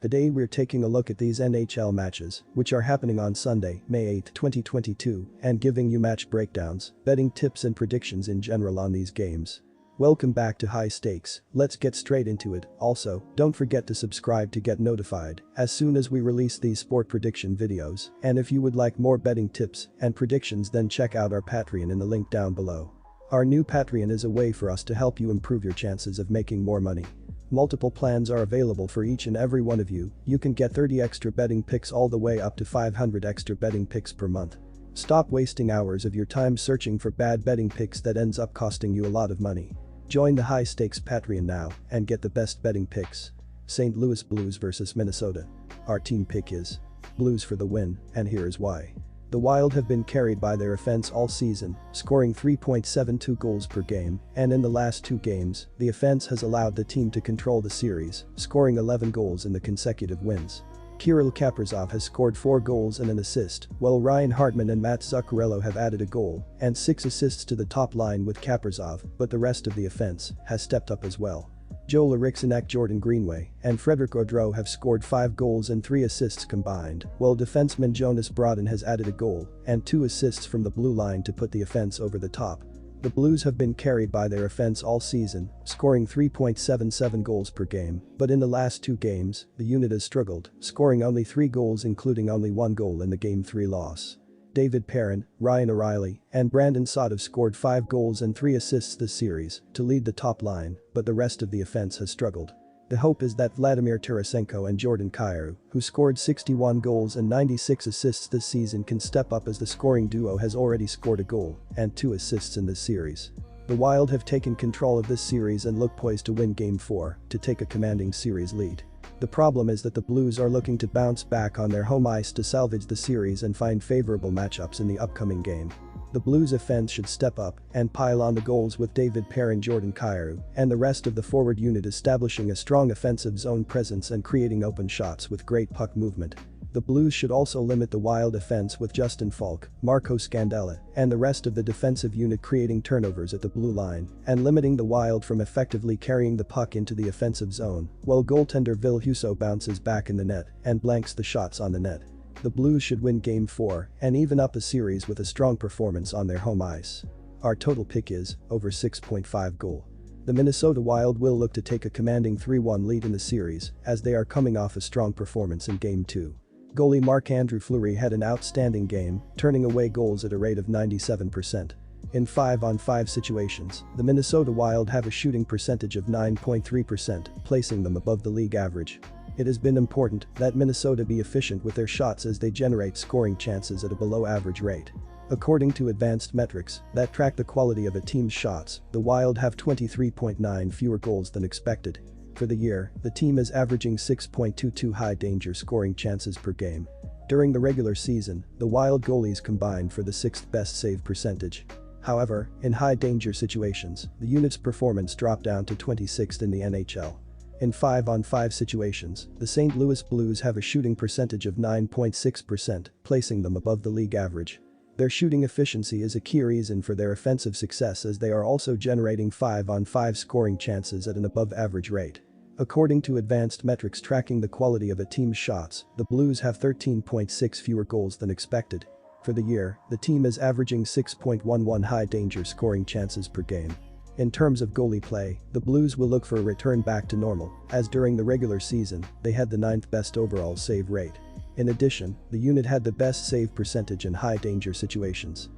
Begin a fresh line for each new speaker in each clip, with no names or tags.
Today we're taking a look at these NHL matches, which are happening on Sunday, May 8, 2022, and giving you match breakdowns, betting tips and predictions in general on these games. Welcome back to High Stakes, let's get straight into it. Also, don't forget to subscribe to get notified as soon as we release these sport prediction videos, and if you would like more betting tips and predictions, then check out our Patreon in the link down below. Our new Patreon is a way for us to help you improve your chances of making more money. Multiple plans are available for each and every one of you. You can get 30 extra betting picks all the way up to 500 extra betting picks per month. Stop wasting hours of your time searching for bad betting picks that ends up costing you a lot of money. Join the High Stakes Patreon now and get the best betting picks. St. Louis Blues vs Minnesota. Our team pick is Blues for the win, and here is why. The Wild have been carried by their offense all season, scoring 3.72 goals per game, and in the last two games, the offense has allowed the team to control the series, scoring 11 goals in the consecutive wins. Kirill Kaprizov has scored 4 goals and an assist, while Ryan Hartman and Matt Zuccarello have added a goal and 6 assists to the top line with Kaprizov, but the rest of the offense has stepped up as well. Joel Eriksson, Jordan Greenway, and Frederick Gaudreau have scored 5 goals and 3 assists combined, while defenseman Jonas Brodin has added a goal and 2 assists from the blue line to put the offense over the top. The Blues have been carried by their offense all season, scoring 3.77 goals per game, but in the last 2 games, the unit has struggled, scoring only 3 goals, including only 1 goal in the Game 3 loss. David Perron, Ryan O'Reilly, and Brandon Saad have scored 5 goals and 3 assists this series to lead the top line, but the rest of the offense has struggled. The hope is that Vladimir Tarasenko and Jordan Kyrou, who scored 61 goals and 96 assists this season, can step up, as the scoring duo has already scored a goal and 2 assists in this series. The Wild have taken control of this series and look poised to win Game 4 to take a commanding series lead. The problem is that the Blues are looking to bounce back on their home ice to salvage the series and find favorable matchups in the upcoming game. The Blues offense should step up and pile on the goals, with David Perron, Jordan Kyrou, and the rest of the forward unit establishing a strong offensive zone presence and creating open shots with great puck movement. The Blues should also limit the Wild offense, with Justin Falk, Marco Scandella, and the rest of the defensive unit creating turnovers at the blue line and limiting the Wild from effectively carrying the puck into the offensive zone, while goaltender Ville Husso bounces back in the net and blanks the shots on the net. The Blues should win Game 4 and even up a series with a strong performance on their home ice. Our total pick is over 6.5 goal. The Minnesota Wild will look to take a commanding 3-1 lead in the series, as they are coming off a strong performance in Game 2. Goalie Marc-Andre Fleury had an outstanding game, turning away goals at a rate of 97%. In 5-on-5 situations, the Minnesota Wild have a shooting percentage of 9.3%, placing them above the league average. It has been important that Minnesota be efficient with their shots, as they generate scoring chances at a below-average rate. According to advanced metrics that track the quality of a team's shots, the Wild have 23.9 fewer goals than expected. For the year, the team is averaging 6.22 high-danger scoring chances per game. During the regular season, the Wild goalies combined for the 6th best save percentage. However, in high-danger situations, the unit's performance dropped down to 26th in the NHL. In 5-on-5 situations, the St. Louis Blues have a shooting percentage of 9.6%, placing them above the league average. Their shooting efficiency is a key reason for their offensive success, as they are also generating 5-on-5 scoring chances at an above-average rate. According to advanced metrics tracking the quality of a team's shots, the Blues have 13.6 fewer goals than expected. For the year, the team is averaging 6.11 high-danger scoring chances per game. In terms of goalie play, the Blues will look for a return back to normal, as during the regular season, they had the 9th best overall save rate. In addition, the unit had the best save percentage in high-danger situations.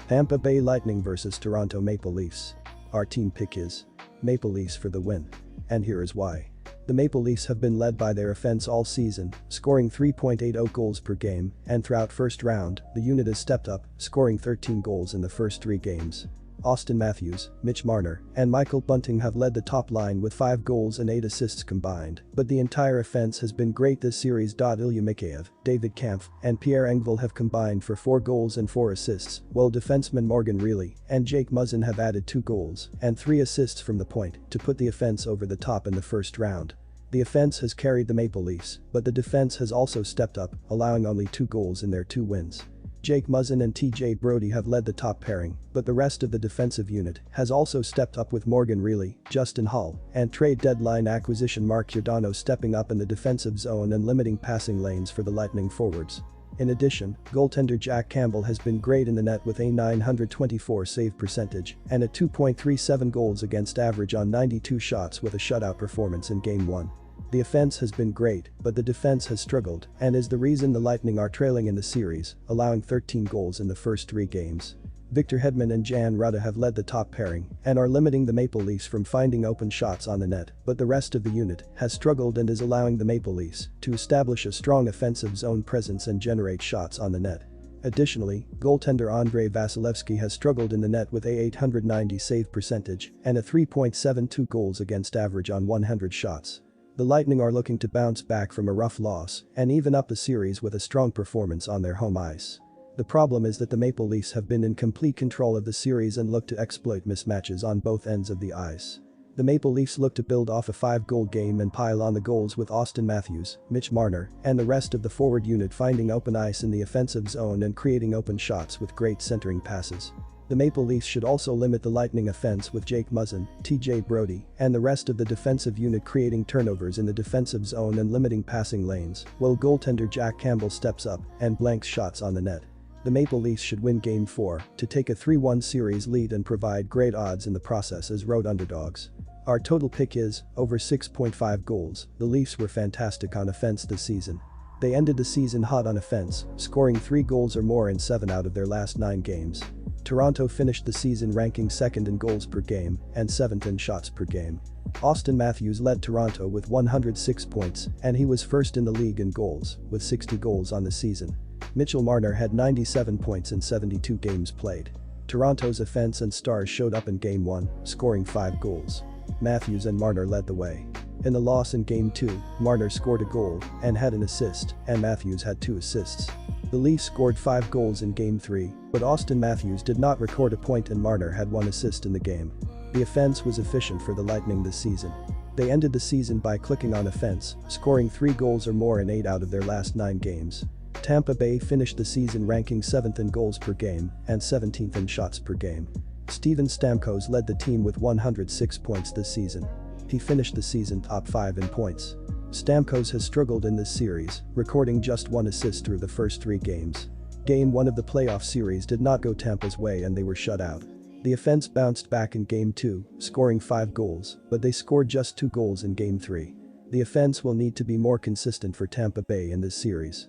Tampa Bay Lightning vs Toronto Maple Leafs. Our team pick is Maple Leafs for the win, and here is why. The Maple Leafs have been led by their offense all season, scoring 3.80 goals per game, and throughout first round, the unit has stepped up, scoring 13 goals in the first 3 games. Austin Matthews, Mitch Marner, and Michael Bunting have led the top line with 5 goals and 8 assists combined, but the entire offense has been great this series. Ilya Mikheyev, David Kampf, and Pierre Engvall have combined for 4 goals and 4 assists, while defenseman Morgan Rielly and Jake Muzzin have added 2 goals and 3 assists from the point to put the offense over the top in the first round. The offense has carried the Maple Leafs, but the defense has also stepped up, allowing only 2 goals in their 2 wins. Jake Muzzin and TJ Brodie have led the top pairing, but the rest of the defensive unit has also stepped up with Morgan Reilly, Justin Hull, and trade deadline acquisition Mark Giordano stepping up in the defensive zone and limiting passing lanes for the Lightning forwards. In addition, goaltender Jack Campbell has been great in the net with a .924 save percentage and a 2.37 goals against average on 92 shots with a shutout performance in Game 1. The offense has been great, but the defense has struggled and is the reason the Lightning are trailing in the series, allowing 13 goals in the first 3 games. Victor Hedman and Jan Rutta have led the top pairing and are limiting the Maple Leafs from finding open shots on the net, but the rest of the unit has struggled and is allowing the Maple Leafs to establish a strong offensive zone presence and generate shots on the net. Additionally, goaltender Andrei Vasilevsky has struggled in the net with a .890 save percentage and a 3.72 goals against average on 100 shots. The Lightning are looking to bounce back from a rough loss and even up the series with a strong performance on their home ice. The problem is that the Maple Leafs have been in complete control of the series and look to exploit mismatches on both ends of the ice. The Maple Leafs look to build off a 5-goal game and pile on the goals with Austin Matthews, Mitch Marner, and the rest of the forward unit finding open ice in the offensive zone and creating open shots with great centering passes. The Maple Leafs should also limit the Lightning offense with Jake Muzzin, TJ Brodie, and the rest of the defensive unit creating turnovers in the defensive zone and limiting passing lanes, while goaltender Jack Campbell steps up and blanks shots on the net. The Maple Leafs should win Game 4 to take a 3-1 series lead and provide great odds in the process as road underdogs. Our total pick is over 6.5 goals. The Leafs were fantastic on offense this season. They ended the season hot on offense, scoring 3 goals or more in 7 out of their last 9 games. Toronto finished the season ranking 2nd in goals per game and 7th in shots per game. Austin Matthews led Toronto with 106 points and he was 1st in the league in goals with 60 goals on the season. Mitchell Marner had 97 points in 72 games played. Toronto's offense and stars showed up in Game 1, scoring 5 goals. Matthews and Marner led the way. In the loss in Game 2, Marner scored a goal and had an assist, and Matthews had 2 assists. The Leafs scored 5 goals in Game 3, but Austin Matthews did not record a point and Marner had 1 assist in the game. The offense was efficient for the Lightning this season. They ended the season by clicking on offense, scoring 3 goals or more in 8 out of their last 9 games. Tampa Bay finished the season ranking 7th in goals per game and 17th in shots per game. Steven Stamkos led the team with 106 points this season. He finished the season top 5 in points. Stamkos has struggled in this series, recording just 1 assist through the first 3 games. Game 1 of the playoff series did not go Tampa's way and they were shut out. The offense bounced back in Game 2, scoring 5 goals, but they scored just 2 goals in Game 3. The offense will need to be more consistent for Tampa Bay in this series.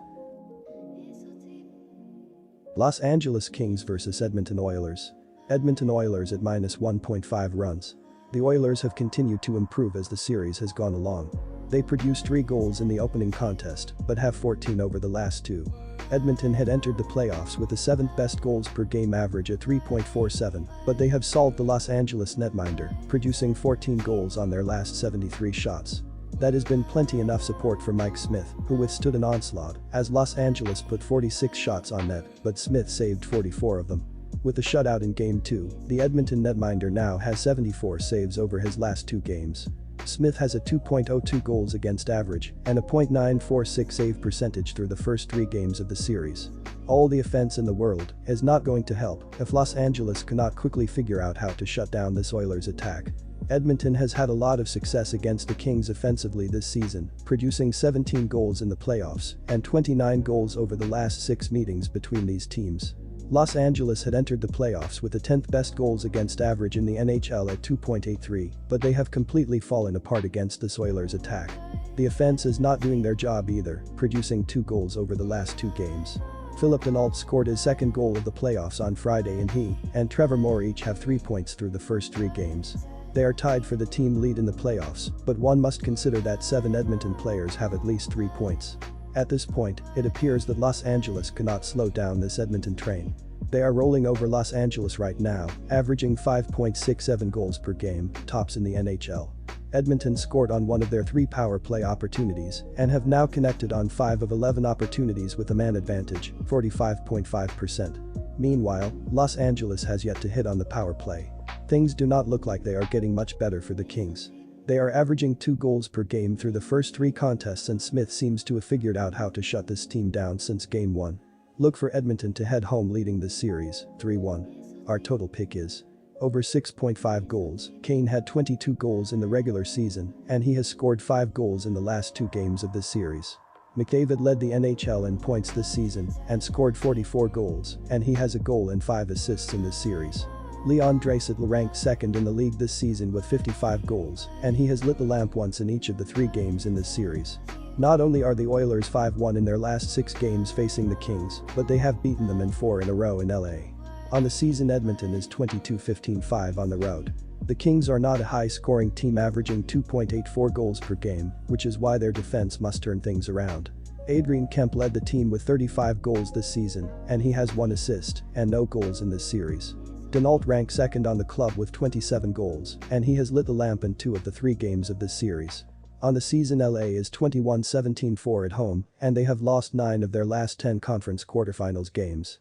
Los Angeles Kings vs Edmonton Oilers. Edmonton Oilers at -1.5 runs. The Oilers have continued to improve as the series has gone along. They produced 3 goals in the opening contest, but have 14 over the last 2. Edmonton had entered the playoffs with the 7th best goals per game average at 3.47, but they have solved the Los Angeles netminder, producing 14 goals on their last 73 shots. That has been plenty enough support for Mike Smith, who withstood an onslaught, as Los Angeles put 46 shots on net, but Smith saved 44 of them. With the shutout in Game 2, the Edmonton netminder now has 74 saves over his last 2 games. Smith has a 2.02 goals against average and a .946 save percentage through the first 3 games of the series. All the offense in the world is not going to help if Los Angeles cannot quickly figure out how to shut down this Oilers attack. Edmonton has had a lot of success against the Kings offensively this season, producing 17 goals in the playoffs and 29 goals over the last 6 meetings between these teams. Los Angeles had entered the playoffs with the 10th best goals against average in the NHL at 2.83, but they have completely fallen apart against this Oilers attack. The offense is not doing their job either, producing 2 goals over the last 2 games. Philip Denault scored his 2nd goal of the playoffs on Friday and he and Trevor Moore each have 3 points through the first 3 games. They are tied for the team lead in the playoffs, but one must consider that 7 Edmonton players have at least 3 points. At this point, it appears that Los Angeles cannot slow down this Edmonton train. They are rolling over Los Angeles right now, averaging 5.67 goals per game, tops in the NHL. Edmonton scored on 1 of their 3 power play opportunities and have now connected on 5 of 11 opportunities with a man advantage, 45.5%. Meanwhile, Los Angeles has yet to hit on the power play. Things do not look like they are getting much better for the Kings. They are averaging 2 goals per game through the first 3 contests and Smith seems to have figured out how to shut this team down since Game 1. Look for Edmonton to head home leading this series, 3-1. Our total pick is over 6.5 goals. Kane had 22 goals in the regular season, and he has scored 5 goals in the last 2 games of this series. McDavid led the NHL in points this season and scored 44 goals, and he has a goal and 5 assists in this series. Leon Draisaitl ranked second in the league this season with 55 goals, and he has lit the lamp once in each of the 3 games in this series. Not only are the Oilers 5-1 in their last 6 games facing the Kings, but they have beaten them in 4 in a row in LA. On the season, Edmonton is 22-15-5 on the road. The Kings are not a high-scoring team, averaging 2.84 goals per game, which is why their defense must turn things around. Adrian Kemp led the team with 35 goals this season, and he has 1 assist and no goals in this series. Denault ranked second on the club with 27 goals, and he has lit the lamp in 2 of the 3 games of this series. On the season, LA is 21-17-4 at home, and they have lost 9 of their last 10 conference quarterfinals games.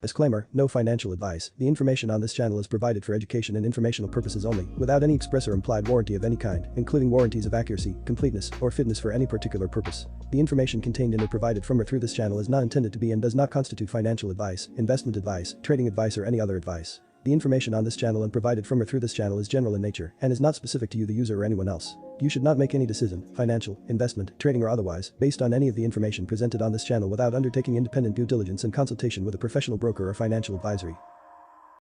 Disclaimer: no financial advice. The information on this channel is provided for education and informational purposes only, without any express or implied warranty of any kind, including warranties of accuracy, completeness, or fitness for any particular purpose. The information contained in or provided from or through this channel is not intended to be and does not constitute financial advice, investment advice, trading advice, or any other advice. The information on this channel and provided from or through this channel is general in nature and is not specific to you, the user, or anyone else. You should not make any decision, financial, investment, trading, or otherwise, based on any of the information presented on this channel without undertaking independent due diligence and consultation with a professional broker or financial advisory.